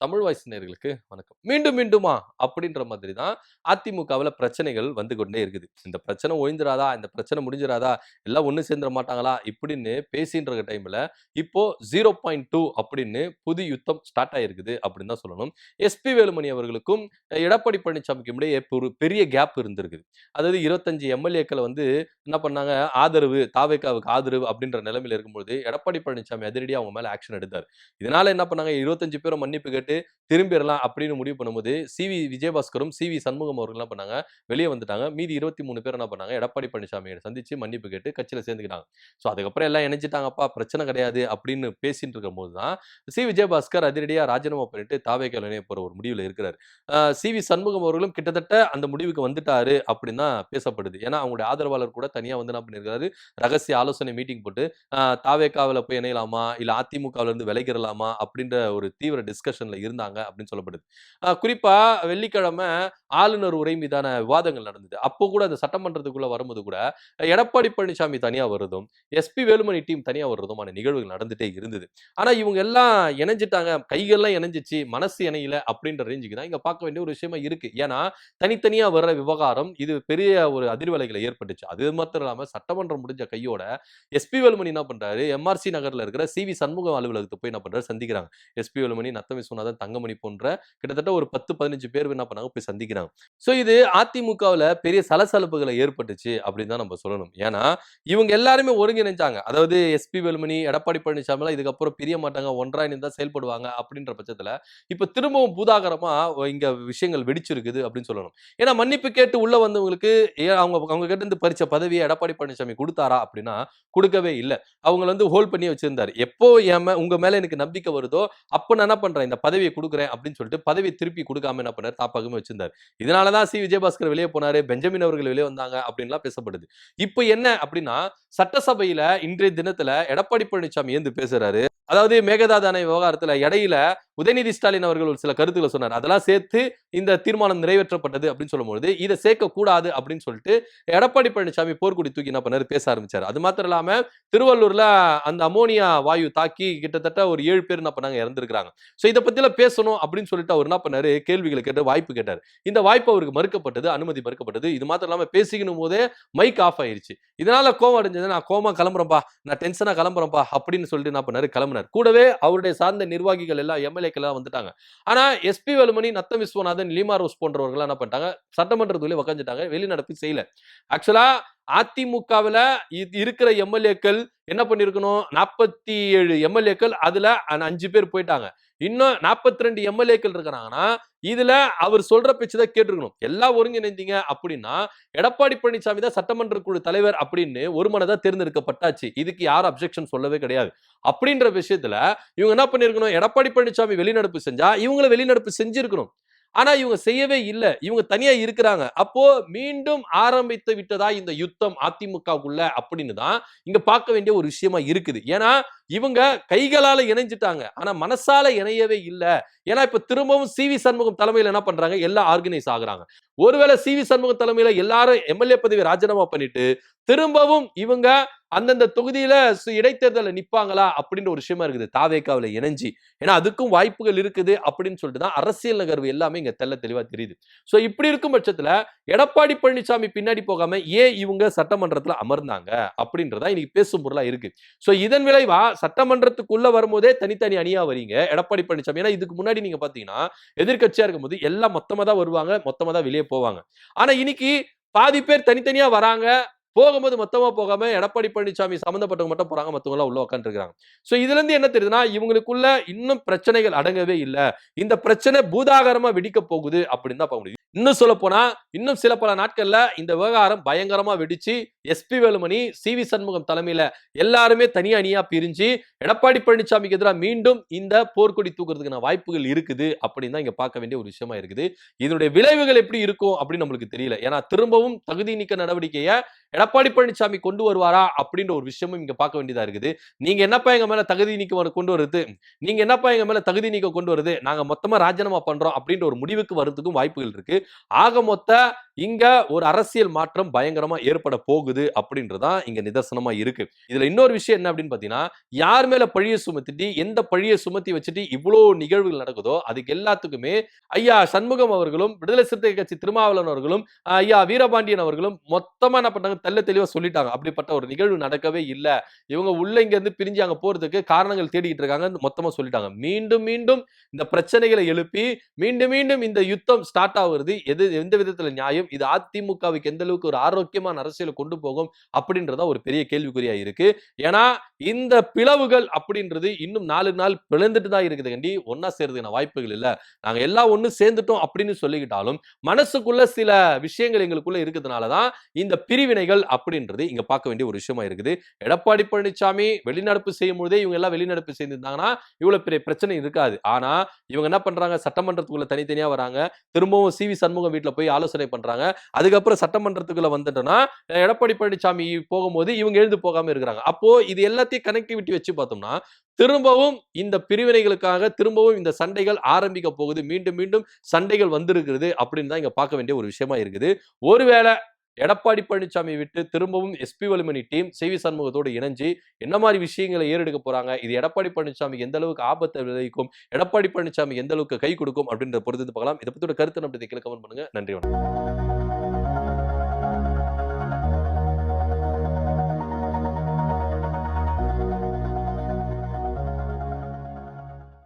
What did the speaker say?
Tamil voice நேயர்களுக்கு வணக்கம். மீண்டும் மீண்டுமா அப்படின்ற மாதிரி தான் அதிமுகவுல பிரச்சனைகள் வந்து கொண்டே இருக்குது. இந்த பிரச்சனை ஓய்ந்திராதா? இந்த பிரச்சனை முடிஞ்சிராதா? எல்லாம் ஒண்ணு சேர்ந்துற மாட்டாங்களா? இப்படின்னு பேசின்ற இருக்க டைம்ல, இப்போ 0.2 அப்படின்னு புது யுத்தம் ஸ்டார்ட் ஆயிருக்குது அப்படின்னு தான் சொல்லணும். எஸ்பி வேலுமணி அவர்களுக்கும் எடப்பாடி பழனிசாமிக்கும் இடையே ஒரு பெரிய கேப் இருந்திருக்குது. அதாவது 25 எம்எல்ஏக்கள் வந்து என்ன பண்ணாங்க, ஆதரவு தாவேகாவுக்கு ஆதரவு அப்படின்ற நிலைமையில இருக்கும்போது, எடப்பாடி பழனிசாமி அதிரடியா அவங்க மேல ஆக்ஷன் எடுத்தாரு. இதனால என்ன பண்ணாங்க, 25 பேரும் மன்னிப்பு கேட்டு திரும்பிறலாம் அப்படின்னு முடிவு பண்ணும்போது, சிவி விஜயபாஸ்கரும், சிவி சண்முகம் அவர்கள் என்ன பண்ணாங்க, வெளிய வந்துட்டாங்க. மீதி 23 பேர் என்ன பண்ணாங்க, எடப்பாடி பழனிசாமிய சந்திச்சு மன்னிப்பு கேட்டு கட்சியில சேர்ந்துக்கிட்டாங்க. அதுக்கப்புறம் எல்லாம் இணைஞ்சுட்டாங்கப்பா, பிரச்சனை கிடையாது அப்படின்னு பேசிட்டு இருக்கும்போது தான், விஜயபாஸ்கர் அதிரடியா ராஜினாமா பண்ணிட்டு தாவேக்கால இணைய போற ஒரு முடிவுல இருக்கிறாரு. சிவி சண்முகம் அவர்களும் கிட்டத்தட்ட அந்த முடிவுக்கு வந்துட்டாரு அப்படின்னு தான் பேசப்படுது. ஏன்னா, அவங்களுடைய ஆதரவாளர் கூட தனியா வந்து என்ன பண்ணியிருக்காரு, ரகசிய ஆலோசனை மீட்டிங் போட்டு, தாவேக்காவுல போய் இணையலாமா, இல்ல அதிமுகவுல இருந்து விலகிரலாமா அப்படின்ற ஒரு தீவிர டிஸ்கஷன்ல இருந்தாங்க அப்படின்னு சொல்லப்படுது. குறிப்பா வெள்ளிக்கிழமை ஆளுநர் உரை மீதான விவாதங்கள் நடந்தது. அப்போ கூட அந்த சட்டமன்றத்துக்குள்ள வரும்போது கூட எடப்பாடி பழனிசாமி தனியா வருதும், எஸ்பி வேலுமணி டீம் தனியா வருவதுமான நிகழ்வுகள் நடந்துட்டே இருந்தது. ஆனா இவங்க எல்லாம் இணைஞ்சிட்டாங்க, கைகள்லாம் இணைஞ்சிச்சு, மனசு இணையல அப்படின்ற ரேஞ்சுக்கு தான் இங்க பார்க்க வேண்டிய ஒரு விஷயமா இருக்கு. ஏன்னா தனித்தனியா வர்ற விவகாரம் இது பெரிய ஒரு அதிர்வலைகளை ஏற்பட்டுச்சு. அது மாத்திரம் இல்லாம சட்டமன்றம் முடிஞ்ச கையோட எஸ்பி வேலுமணி என்ன பண்றாரு, எம்ஆர்சி நகர்ல இருக்கிற சிவி சண்முகம் அலுவலகத்துக்கு போய் என்ன பண்றாரு சந்திக்கிறாங்க. எஸ்பி வேலுமணி, நத்தம் விஸ்வநாதன், தங்கமணி போன்ற கிட்டத்தட்ட ஒரு 10, 15 பேர் என்ன பண்ணாங்க போய் சந்திக்கிறாங்க. இது அதிமுகவுல பெரிய சலசலப்புகளை ஏற்பட்டுச்சு அப்படின்னு தான் நம்ம சொல்லணும். ஏன்னா இவங்க எல்லாருமே ஒருங்கிணைஞ்சாங்க. அதாவது எஸ்பி வேலுமணி, எடப்பாடி பழனிசாமி எல்லாம் இதுக்கப்புறம் பிரிய மாட்டாங்க, ஒன்றா இணைந்து தான் செயல்படுவாங்க அப்படின்ற பட்சத்துல இப்ப திரும்பவும் பூதாகரமா இங்க விஷயங்கள் வெடிச்சிருக்குது அப்படின்னு சொல்லணும். ஏன்னா மன்னிப்பு கேட்டு உள்ள வந்தவங்களுக்கு அவங்க அவங்க கிட்ட இருந்து பறிச்ச பதவியை எடப்பாடி பழனிசாமி கொடுத்தாரா அப்படின்னா கொடுக்கவே இல்ல. அவங்கள வந்து ஹோல்ட் பண்ணி வச்சிருந்தாரு. எப்போ உங்க மேல எனக்கு நம்பிக்கை வருதோ அப்ப நான் என்ன பண்றேன், இந்த பதவியை குடுக்குறேன் அப்படின்னு சொல்லிட்டு பதவியை திருப்பி கொடுக்காம என்ன பண்ணாரு, தாப்பாகவே வச்சிருந்தாரு. இதனால தான் விஜயபாஸ்கர் வெளியே போனாரு, பெஞ்சமின் அவர்கள் வெளியே வந்தாங்க அப்படின்லாம் பேசப்படுது. இப்போ என்ன அப்படின்னா, சட்டசபையில இன்றைய தினத்துல எடப்பாடி பழனிசாமி ஏந்து பேசுறாரு. அதாவது மேகதாது அணை விவகாரத்துல இடையில உதயநிதி ஸ்டாலின் அவர்கள் ஒரு சில கருத்துக்களை சொன்னார். அதெல்லாம் சேர்த்து இந்த தீர்மானம் நிறைவேற்றப்பட்டது அப்படின்னு சொல்லும்போது இதை சேர்க்க கூடாது அப்படின்னு சொல்லிட்டு எடப்பாடி பழனிசாமி போர்க்குடி தூக்கி என்ன பண்ணாரு, பேச ஆரம்பிச்சாரு. அது மாத்திரம் இல்லாம திருவள்ளூர்ல அந்த அமோனியா வாயு தாக்கி கிட்டத்தட்ட ஒரு 7 பேர் என்ன பண்ணாங்க, இறந்திருக்காங்க. இத பத்தி எல்லாம் பேசணும் அப்படின்னு சொல்லிட்டு அவர் என்ன பண்ணாரு, கேள்விகளை கேட்டு வாய்ப்பு கேட்டாரு. இந்த வாய்ப்பு அவருக்கு மறுக்கப்பட்டது, அனுமதி மறுக்கப்பட்டது. இது மாத்திரம் இல்லாம பேசிக்கணும் போதே மைக் ஆஃப் ஆயிருச்சு. இதனால கோவம் அடைஞ்சது, நான் கோவமா கிளம்புறேன்பா, நான் டென்ஷனா கிளம்புறேன்பா அப்படின்னு சொல்லிட்டு என்ன பண்ணாரு, கிளம்பினார். கூடவே அவருடைய சார்ந்த நிர்வாகிகள் எல்லாம் எம்எல்ஏக்கள் எல்லாம் வந்துட்டாங்க. ஆனா SP Velumani, Natham Viswanathan, Lima rose போன்றவர்கள் என்ன பண்ணிட்டாங்க, சட்டமன்றத்துக்குள்ளே உட்கார்ந்துட்டாங்க, வெளிநடப்பு செய்யல. ஆக்சுவலா அதிமுகவுல இருக்கிற எம்எல்ஏக்கள் என்ன பண்ணிருக்கணும், 47 எம்எல்ஏக்கள் அதுல 5 பேர் போயிட்டாங்க. இன்னும் 42 எம்எல்ஏக்கள் இருக்கிறாங்கன்னா இதுல அவர் சொல்ற பேச்சு தான் கேட்டிருக்கணும். எல்லாம் ஒருங்கிணைந்தீங்க அப்படின்னா எடப்பாடி பழனிசாமி தான் சட்டமன்ற குழு தலைவர் அப்படின்னு ஒரு மனதா தேர்ந்தெடுக்கப்பட்டாச்சு. இதுக்கு யாரும் அப்செக்ஷன் சொல்லவே கிடையாது. அப்படின்ற விஷயத்துல இவங்க என்ன பண்ணிருக்கணும், எடப்பாடி பழனிசாமி வெளிநடப்பு செஞ்சா இவங்கள வெளிநடப்பு செஞ்சிருக்கணும். ஆனா இவங்க செய்யவே இல்ல. இவங்க தனியா இருக்கிறாங்க. அப்போ மீண்டும் ஆரம்பித்து விட்டதா இந்த யுத்தம் அதிமுகவுக்குள்ள அப்படின்னு தான் இங்க பார்க்க வேண்டிய ஒரு விஷயமா இருக்குது. ஏன்னா இவங்க கைகளால இணைஞ்சிட்டாங்க. ஆனா மனசால இணையவே இல்ல. ஏன்னா இப்ப திரும்பவும் சிவி சண்முகம் தலைமையில என்ன பண்றாங்க, எல்லாம் ஆர்கனைஸ் ஆகுறாங்க. ஒருவேளை சிவி சண்முகம் தலைமையில எல்லாரும் எம்எல்ஏ பதவி ராஜினாமா பண்ணிட்டு திரும்பவும் இவங்க அந்தந்த தொகுதியில இடைத்தேர்தல நிப்பாங்களா அப்படின்ற ஒரு விஷயமா இருக்குது. தாவேக்காவுல இணைஞ்சி. ஏன்னா அதுக்கும் வாய்ப்புகள் இருக்குது அப்படின்னு சொல்லிட்டு தான் அரசியல் நகர்வு எல்லாமே இங்க தெள்ள தெளிவா தெரியுது. இப்படி இருக்கும் பட்சத்துல எடப்பாடி பழனிசாமி பின்னாடி போகாம ஏன் இவங்க சட்டமன்றத்துல அமர்ந்தாங்க அப்படின்றதா இன்னைக்கு பேசும் பொருளா இருக்கு. இதன் விளைவா சட்டமன்றத்துக்குள்ள வரும்போதே தனித்தனி அணியா வரீங்க எடப்பாடி பழனிசாமி. ஏன்னா இதுக்கு முன்னாடி நீங்க பாத்தீங்கன்னா எதிர்க்கட்சியா இருக்கும்போது எல்லாம் மொத்தமா தான் வருவாங்க, மொத்தமா தான் வெளியே போவாங்க. ஆனா இன்னைக்கு பாதி பேர் தனித்தனியா வராங்க, போகும்போது மொத்தமா போகாம எடப்பாடி பழனிசாமி சம்பந்தப்பட்டவங்க மட்டும் போறாங்க, மத்தவங்க எல்லாம் உள்ள உட்கார்ந்து இருக்காங்க. இதுல இருந்து என்ன தெரியுதுன்னா, இவங்களுக்குள்ள இன்னும் பிரச்சனைகள் அடங்கவே இல்ல. இந்த பிரச்சனை பூதாகரமா வெடிக்க போகுது அப்படின்னு தான் பார்க்க முடியுது. இன்னும் சொல்ல போனா இன்னும் சில பல நாட்கள்ல இந்த விவகாரம் பயங்கரமா வெடிச்சு எஸ்பி வேலுமணி, சிவி சண்முகம் தலைமையில எல்லாருமே தனி அணியா பிரிஞ்சு எடப்பாடி பழனிசாமிக்கு எதிராக மீண்டும் இந்த போர்க்கொடி தூக்குறதுக்கான வாய்ப்புகள் இருக்குது அப்படின்னு தான் இங்க பார்க்க வேண்டிய ஒரு விஷயமா இருக்குது. இதனுடைய விளைவுகள் எப்படி இருக்கும் அப்படின்னு நம்மளுக்கு தெரியல. ஏன்னா திரும்பவும் தகுதி நீக்க நடவடிக்கையை எடப்பாடி பழனிசாமி கொண்டு வருவாரா அப்படின்ற ஒரு விஷயமும் இங்க பார்க்க வேண்டியதா இருக்குது. நீங்க என்னப்பா எங்க மேல தகுதி நீக்கம் கொண்டு வருது, நீங்க என்னப்பா எங்க மேல தகுதி நீக்கம் கொண்டு வருது, நாங்க மொத்தமா ராஜினாமா பண்றோம் அப்படின்ற ஒரு முடிவுக்கு வரதுக்கும் வாய்ப்புகள் இருக்கு. ஆக மொத்த இங்க ஒரு அரசியல் மாற்றம் பயங்கரமா ஏற்பட போகுது அப்படின்றதான் இங்க நிதர்சனமா இருக்கு. இதுல இன்னொரு விஷயம் என்ன அப்படின்னு பாத்தீங்கன்னா, யார் மேல பழிய சுமத்திட்டு, எந்த பழிய சுமத்தி வச்சுட்டு இவ்வளோ நிகழ்வுகள் நடக்குதோ, அதுக்கு எல்லாத்துக்குமே ஐயா சண்முகம் அவர்களும், விடுதலை சிறுத்தைகள் கட்சி திருமாவளவன் அவர்களும், ஐயா வீரபாண்டியன் அவர்களும் மொத்தமா என்ன பண்ணாங்க, தெள்ள தெளிவா சொல்லிட்டாங்க. அப்படிப்பட்ட ஒரு நிகழ்வு நடக்கவே இல்ல. இவங்க உள்ள இங்க இருந்து பிரிஞ்சு அங்க போறதுக்கு காரணங்கள் தேடிட்டு இருக்காங்கன்னு மொத்தமா சொல்லிட்டாங்க. மீண்டும் மீண்டும் இந்த பிரச்சனைகளை எழுப்பி, மீண்டும் மீண்டும் இந்த யுத்தம் ஸ்டார்ட் ஆகுறது எந்த விதத்துல நியாயம்? இது அதிமுகவுக்கு எந்த அளவுக்கு ஒரு ஆரோக்கியமான அரசியல கொண்டு போகும் அப்படின்றத ஒரு பெரிய கேள்விக்குறியா இருக்கு. ஏன்னா இந்த பிளவுகள் அப்படின்றது இன்னும் நாளுக்கு நாள் பிளந்துட்டு தான் இருக்குது கண்டி ஒன்னா சேர்றதுக்கான வாய்ப்புகள் இல்ல. நாங்க எல்லாம் ஒண்ணு சேர்ந்துட்டோம் அப்படின்னு சொல்லிக்கிட்டாலும் மனசுக்குள்ள சில விஷயங்கள் எங்களுக்குள்ள இருக்கிறதுனால தான் இந்த பிரிவினைகள் அப்படின்றது இங்க பார்க்க வேண்டிய ஒரு விஷயமா இருக்குது. எடப்பாடி பழனிசாமி வெளிநடப்பு செய்யும் பொழுதே இவங்க எல்லாம் வெளிநடப்பு செய்திருந்தாங்கன்னா இவ்வளவு பெரிய பிரச்சனை இருக்காது. ஆனா இவங்க என்ன பண்றாங்க, சட்டமன்றத்துக்குள்ள தனித்தனியா வராங்க. திரும்பவும் சி வி சண்முகம் வீட்டுல போய் ஆலோசனை பண்றாங்க. அதுக்கப்புறம் சட்டமன்றத்துக்குள்ள வந்துட்டோம்னா எடப்பாடி பழனிசாமி போகும்போது இவங்க எழுந்து போகாம இருக்கிறாங்க. அப்போ இது எல்லாத்தையும் கனெக்டிவிட்டி வச்சு பார்த்தோம்னா திரும்பவும் இந்த பிரிவினைகளுக்காக திரும்பவும் இந்த சண்டைகள் ஆரம்பிக்க போகுது. மீண்டும் மீண்டும் சண்டைகள் வந்திருக்கிறது அப்படின்னு தான் இங்க பார்க்க வேண்டிய ஒரு விஷயமா இருக்குது. ஒருவேளை எடப்பாடி பழனிசாமி விட்டு திரும்பவும் SP Velumani team C V சண்முகத்தோடு இணைஞ்சு என்ன மாதிரி விஷயங்களை ஏறெடுக்க போறாங்க, இது எடப்பாடி பழனிசாமி எந்த அளவுக்கு ஆபத்தை விளைவிக்கும், எடப்பாடி பழனிசாமி எந்த அளவுக்கு கை கொடுக்கும் அப்படின்றத பொறுத்து பார்க்கலாம். இதை பத்தியோட கருத்து நம்ம கமெண்ட் பண்ணுங்க. நன்றி, வணக்கம்.